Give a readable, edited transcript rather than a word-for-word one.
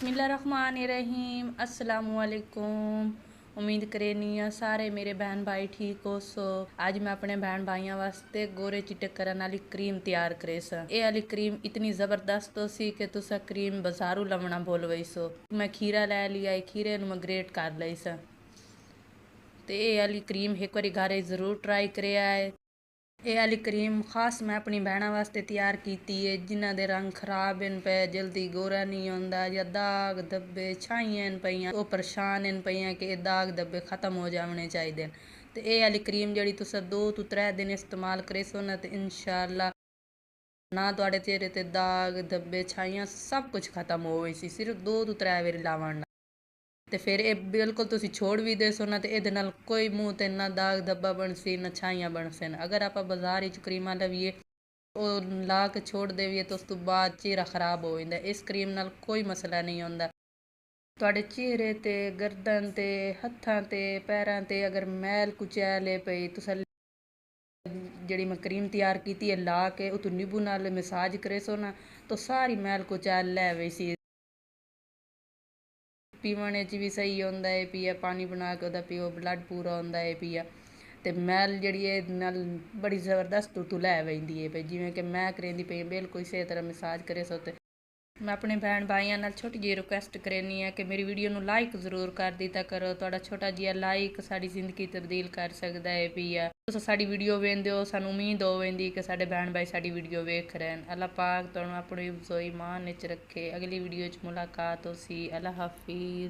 बिस्मिल्लाहिर्रहमानिर्रहीम अस्सलामुअलैकुम। उम्मीद करेनी सारे मेरे बहन भाई ठीक हो सो। आज मैं अपने बहन भाइयों वास्ते गोरे चिट्टे करने वाली क्रीम तैयार करे सा। ये वाली क्रीम इतनी जबरदस्त हो सी कि तुसा क्रीम बाजारू लवना बोल वही सो। मैं खीरा लै लिया, खीरे मैं ग्रेट कर लई सा। ते ये वाली क्रीम एक बारी घरे जरूर ट्राई करे आए। ये वाली क्रीम खास मैं अपनी बहना वास्ते तैयार की है जिन्हों के रंग खराब हैं पे, जल्दी गोरा नहीं आता, या दाग धब्बे छाइयां पईयां वो परेशान हैं पईयां कि दाग धब्बे खत्म हो जाने चाहिए। तो ये वाली क्रीम जी तुस 2 तो 3 दिन इस्तेमाल करे सो ना तो इंशाअल्लाह ना तुहाडे चेहरे ते दाग धब्बे छाइयां सब कुछ खत्म हो गई सी सिर्फ 2 तो 3 बारी लावन। ਤੇ ਫਿਰ ਇਹ ਬਿਲਕੁਲ ਤੁਸੀਂ ਛੋੜ ਵੀ ਦੇ ਸੋ ਨਾ ਤੇ ਇਹਦੇ ਨਾਲ ਕੋਈ ਮੂੰਹ ਤੇ ਨਾ ਦਾਗ ਧੱਬਾ ਬਣਸੀ ਨਾ ਛਾਈਆਂ ਬਣਸਨ। ਅਗਰ ਆਪਾਂ ਬਾਜ਼ਾਰ ਵਿੱਚ ਕਰੀਮਾਂ ਲਵੀਏ ਉਹ ਲਾ ਕੇ ਛੋੜ ਦੇਵੀਏ ਤਾਂ ਉਸ ਤੋਂ ਬਾਅਦ ਚਿਹਰਾ ਖਰਾਬ ਹੋ ਜਾਂਦਾ। ਇਸ ਕਰੀਮ ਨਾਲ ਕੋਈ ਮਸਲਾ ਨਹੀਂ ਹੁੰਦਾ। ਤੁਹਾਡੇ ਚਿਹਰੇ ਤੇ ਗਰਦਨ ਤੇ ਹੱਥਾਂ ਤੇ ਪੈਰਾਂ ਤੇ ਅਗਰ ਮੈਲ ਕੁਚੈਲੇ ਪਈ ਤੁਸੀਂ ਜਿਹੜੀ ਮੈਂ ਕਰੀਮ ਤਿਆਰ ਕੀਤੀ ਹੈ ਲਾ ਕੇ ਉਹ ਤੋਂ ਨਿੰਬੂ ਨਾਲ ਮਸਾਜ ਕਰੇ ਸੋ ਨਾ ਤਾਂ ਸਾਰੀ ਮੈਲ ਕੁਚੈਲ ਲੈ ਵੇ ਸੀ। ਪੀਵਣ 'ਚ ਵੀ ਸਹੀ ਹੁੰਦਾ ਹੈ ਪੀਆ ਪਾਣੀ ਬਣਾ ਕੇ ਉਹਦਾ ਪੀਓ ਬਲੱਡ ਪੂਰਾ ਹੁੰਦਾ ਹੈ ਪੀਆ। ਤੇ ਮੈਲ ਜਿਹੜੀ ਹੈ ਨਾਲ ਬੜੀ ਜ਼ਬਰਦਸਤ ਤੂੰ ਲੈ ਵੈਂਦੀ ਹੈ ਪਈ ਜਿਵੇਂ ਕਿ ਮੈਂ ਕਰੇਂਦੀ ਪਈ ਬਿਲਕੁਲ ਇਸੇ ਤਰ੍ਹਾਂ ਮਸਾਜ ਕਰੇ ਸੋ। ਤੇ मैं अपने भैन भाइयों नाल छोटी जी रिक्वेस्ट करेनी है कि मेरी वीडियो नू लाइक जरूर कर दिता करो। तुहाडा छोटा जिहा लाइक साडी जिंदगी तब्दील कर सकदा है पीया। तुस साडी वीडियो वेंदे हो सानू उम्मीद होवेंदी कि साडे भैन भाई साडी वीडियो वेख रहे हैं। अल्लाह पाक तुहानू अपनी ईमान विच रखे। अगली वीडियो च मुलाकात होसी। अल्लाह हाफिज़।